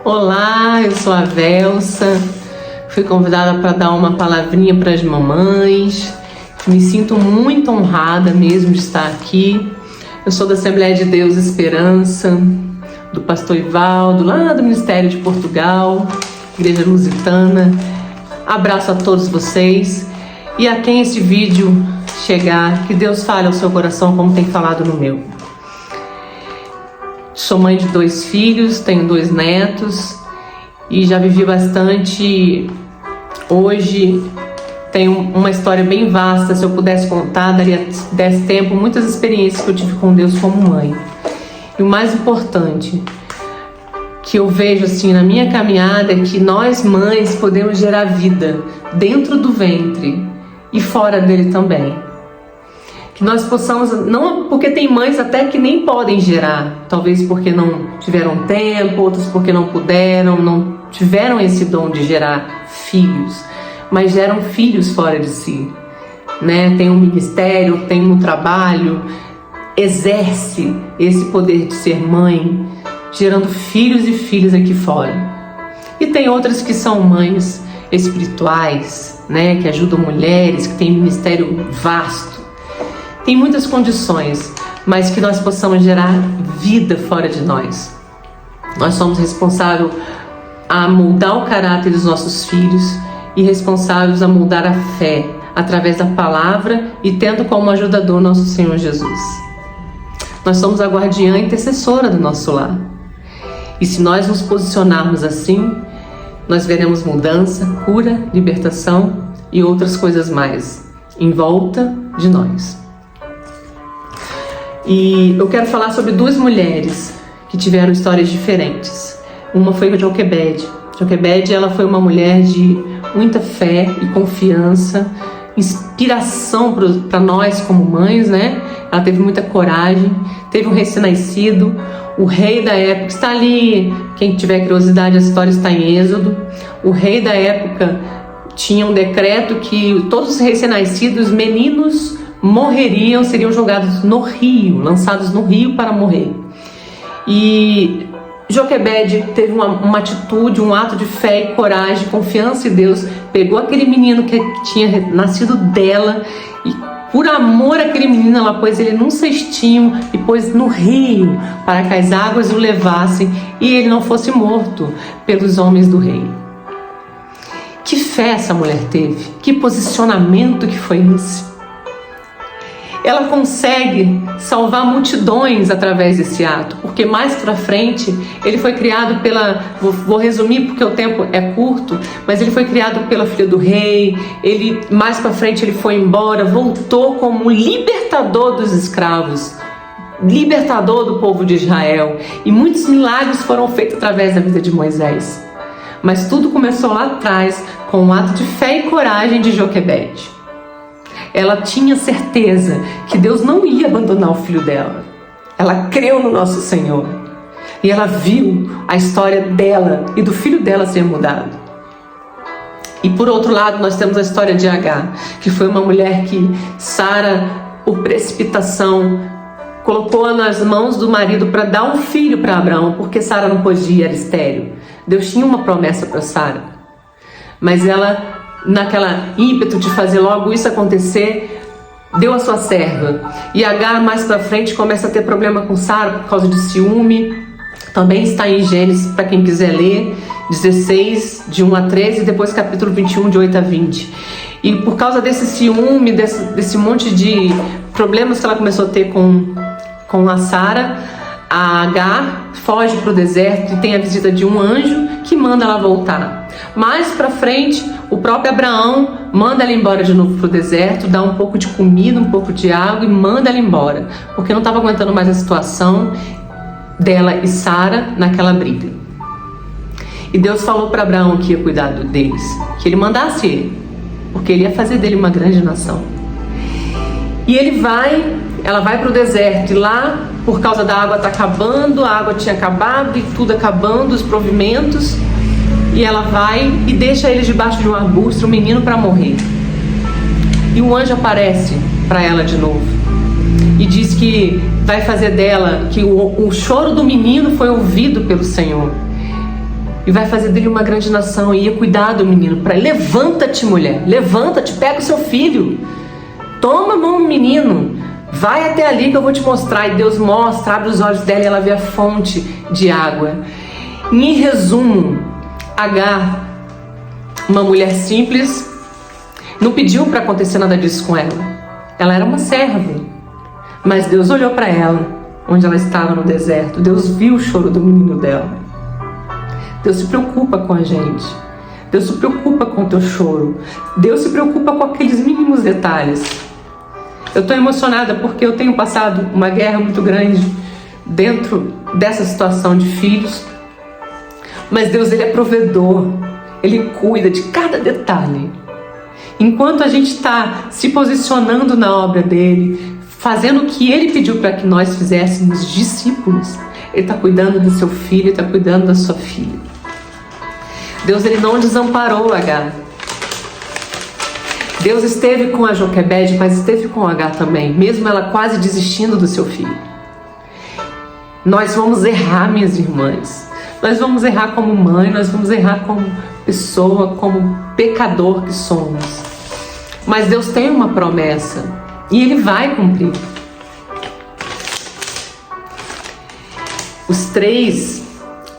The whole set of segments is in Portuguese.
Olá, eu sou a Velsa, fui convidada para dar uma palavrinha para as mamães. Me sinto muito honrada mesmo de estar aqui. Eu sou da Assembleia de Deus Esperança, do pastor Ivaldo, lá do Ministério de Portugal, Igreja Lusitana. Abraço a todos vocês e a quem esse vídeo chegar, que Deus fale ao seu coração como tem falado no meu. Sou mãe de 2 filhos, tenho 2 netos e já vivi bastante. Hoje tenho uma história bem vasta, se eu pudesse contar, desse tempo, muitas experiências que eu tive com Deus como mãe. E o mais importante que eu vejo assim na minha caminhada é que nós mães podemos gerar vida dentro do ventre e fora dele também. Que nós possamos, não porque tem mães até que nem podem gerar, talvez porque não tiveram tempo, outras porque não puderam, não tiveram esse dom de gerar filhos, mas geram filhos fora de si, né? Tem um ministério, tem um trabalho, exerce esse poder de ser mãe, gerando filhos e filhas aqui fora. E tem outras que são mães espirituais, né? Que ajudam mulheres, que têm ministério vasto. Tem muitas condições, mas que nós possamos gerar vida fora de nós. Nós somos responsáveis a moldar o caráter dos nossos filhos e responsáveis a moldar a fé através da palavra e tendo como ajudador nosso Senhor Jesus. Nós somos a guardiã intercessora do nosso lar. E se nós nos posicionarmos assim, nós veremos mudança, cura, libertação e outras coisas mais em volta de nós. E eu quero falar sobre 2 mulheres que tiveram histórias diferentes. Uma foi a Joquebede. Joquebede, ela foi uma mulher de muita fé e confiança, inspiração para nós como mães, né? Ela teve muita coragem, teve um recém-nascido, o rei da época, está ali, quem tiver curiosidade, a história está em Êxodo. O rei da época tinha um decreto que todos os recém-nascidos, meninos, morreriam, seriam jogados no rio, lançados no rio para morrer. E Joquebede teve uma atitude, um ato de fé e coragem, confiança em Deus, pegou aquele menino que tinha nascido dela e por amor àquele menino ela pôs ele num cestinho e pôs no rio para que as águas o levassem e ele não fosse morto pelos homens do rei. Que fé essa mulher teve, que posicionamento que foi esse. Ela consegue salvar multidões através desse ato, porque mais pra frente ele foi criado vou resumir porque o tempo é curto, mas ele foi criado pela filha do rei. Ele mais pra frente ele foi embora, voltou como libertador dos escravos, libertador do povo de Israel, e muitos milagres foram feitos através da vida de Moisés. Mas tudo começou lá atrás com um ato de fé e coragem de Joquebede. Ela tinha certeza que Deus não ia abandonar o filho dela. Ela creu no nosso Senhor. E ela viu a história dela e do filho dela ser mudado. E por outro lado, nós temos a história de Agar, que foi uma mulher que Sara, por precipitação, colocou nas mãos do marido para dar um filho para Abraão, porque Sara não podia, era estéril. Deus tinha uma promessa para Sara. Mas ela, naquela ímpeto de fazer logo isso acontecer, deu a sua serva. E Agar mais pra frente começa a ter problema com Sara por causa de ciúme. Também está em Gênesis, para quem quiser ler, 16, de 1 a 13, e depois capítulo 21, de 8 a 20. E por causa desse ciúme, desse monte de problemas que ela começou a ter com a Sara, a Agar foge para o deserto e tem a visita de um anjo que manda ela voltar. Mais para frente, o próprio Abraão manda ela embora de novo para o deserto, dá um pouco de comida, um pouco de água e manda ela embora, porque não estava aguentando mais a situação dela e Sara naquela briga. E Deus falou para Abraão que ia cuidar deles, que ele mandasse ele, porque ele ia fazer dele uma grande nação. E ela vai para o deserto, e lá, por causa da água tá acabando, a água tinha acabado e tudo acabando, os provimentos, e ela vai e deixa eles debaixo de um arbusto, um menino para morrer. E o anjo aparece para ela de novo e diz que vai fazer dela, que o choro do menino foi ouvido pelo Senhor. e vai fazer dele uma grande nação. E ia cuidar do menino. Para levanta-te, mulher, levanta-te, pega o seu filho, toma a mão do menino, vai até ali que eu vou te mostrar. E Deus mostra, abre os olhos dela e ela vê a fonte de água. Em resumo, Agar, uma mulher simples, não pediu para acontecer nada disso com ela. Ela era uma serva, mas Deus olhou para ela, onde ela estava no deserto. Deus viu o choro do menino dela. Deus se preocupa com a gente. Deus se preocupa com o teu choro. Deus se preocupa com aqueles mínimos detalhes. Eu estou emocionada porque eu tenho passado uma guerra muito grande dentro dessa situação de filhos. Mas Deus, Ele é provedor. Ele cuida de cada detalhe. Enquanto a gente está se posicionando na obra dEle, fazendo o que Ele pediu para que nós fizéssemos, discípulos, Ele está cuidando do seu filho, Ele está cuidando da sua filha. Deus, Ele não desamparou Agar. Deus esteve com a Joquebede, mas esteve com Agar também, mesmo ela quase desistindo do seu filho. Nós vamos errar, minhas irmãs. Nós vamos errar como mãe, nós vamos errar como pessoa, como pecador que somos. Mas Deus tem uma promessa e Ele vai cumprir. Os três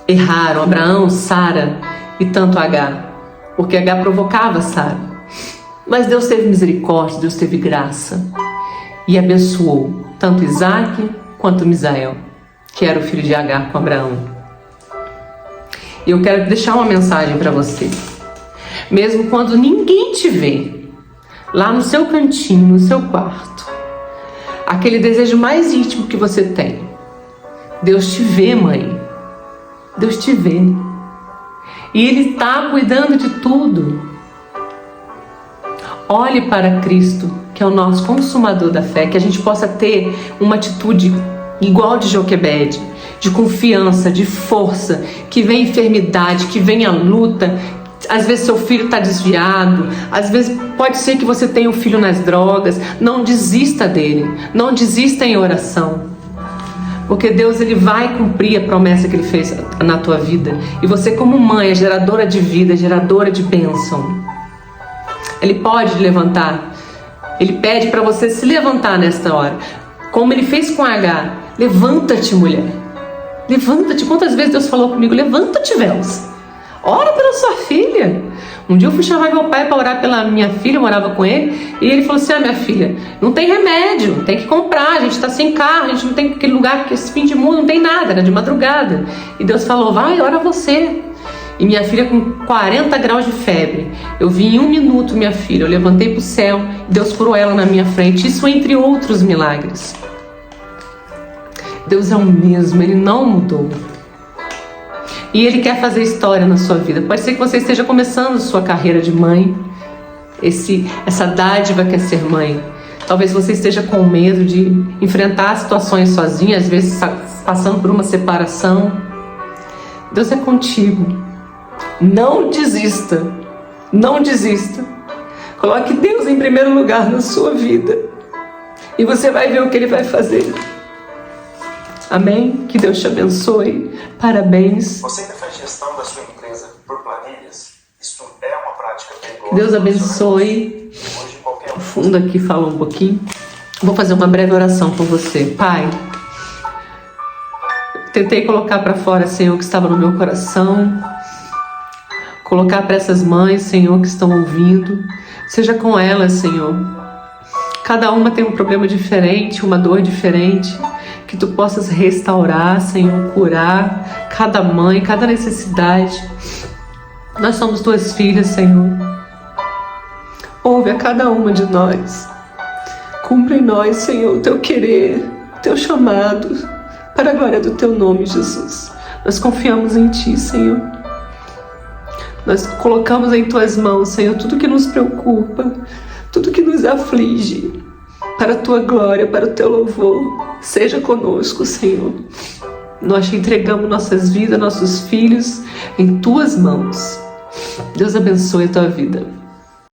erraram, Abraão, Sara e tanto Agar, porque Agar provocava Sara. Mas Deus teve misericórdia, Deus teve graça e abençoou tanto Isaac quanto Misael, que era o filho de Agar com Abraão. E eu quero deixar uma mensagem para você. Mesmo quando ninguém te vê, lá no seu cantinho, no seu quarto, aquele desejo mais íntimo que você tem, Deus te vê, mãe. Deus te vê. E Ele está cuidando de tudo. Olhe para Cristo, que é o nosso consumador da fé, que a gente possa ter uma atitude igual de Joquebede, de confiança, de força, que vem enfermidade, que vem a luta. Às vezes seu filho está desviado, às vezes pode ser que você tenha um filho nas drogas. Não desista dele, não desista em oração, porque Deus, Ele vai cumprir a promessa que Ele fez na tua vida. E você, como mãe, é geradora de vida, geradora de bênção. Ele pode levantar. Ele pede para você se levantar nesta hora, como Ele fez com Agar. Levanta-te, mulher. Levanta-te. Quantas vezes Deus falou comigo? Levanta-te, Vels. Ora pela sua filha. Um dia eu fui chamar meu pai para orar pela minha filha, eu morava com ele, e ele falou assim: minha filha, não tem remédio, tem que comprar, a gente está sem carro, a gente não tem aquele lugar, que esse fim de mundo não tem nada, era de madrugada. E Deus falou: vai, ora você. E minha filha com 40 graus de febre, eu vi em 1 minuto minha filha, eu levantei para o céu, Deus curou ela na minha frente. Isso entre outros milagres. Deus é o mesmo, Ele não mudou. E Ele quer fazer história na sua vida. Pode ser que você esteja começando sua carreira de mãe, essa dádiva que é ser mãe. Talvez você esteja com medo de enfrentar situações sozinha, às vezes passando por uma separação. Deus é contigo. Não desista. Não desista. Coloque Deus em primeiro lugar na sua vida e você vai ver o que Ele vai fazer. Amém? Que Deus te abençoe. Parabéns. Você que faz gestão da sua empresa por planilhas, isso é uma prática perigosa. Que Deus abençoe. Hoje, qualquer O fundo aqui falou um pouquinho. Vou fazer uma breve oração com você. Pai, tentei colocar para fora, Senhor, o que estava no meu coração. Colocar para essas mães, Senhor, que estão ouvindo. Seja com elas, Senhor. Cada uma tem um problema diferente, uma dor diferente. Que Tu possas restaurar, Senhor, curar cada mãe, cada necessidade. Nós somos Tuas filhas, Senhor. Ouve a cada uma de nós. Cumpre em nós, Senhor, o Teu querer, o Teu chamado, para a glória do Teu nome, Jesus. Nós confiamos em Ti, Senhor. Nós colocamos em Tuas mãos, Senhor, tudo que nos preocupa, tudo que nos aflige, para a Tua glória, para o Teu louvor. Seja conosco, Senhor. Nós Te entregamos nossas vidas, nossos filhos em Tuas mãos. Deus abençoe a Tua vida.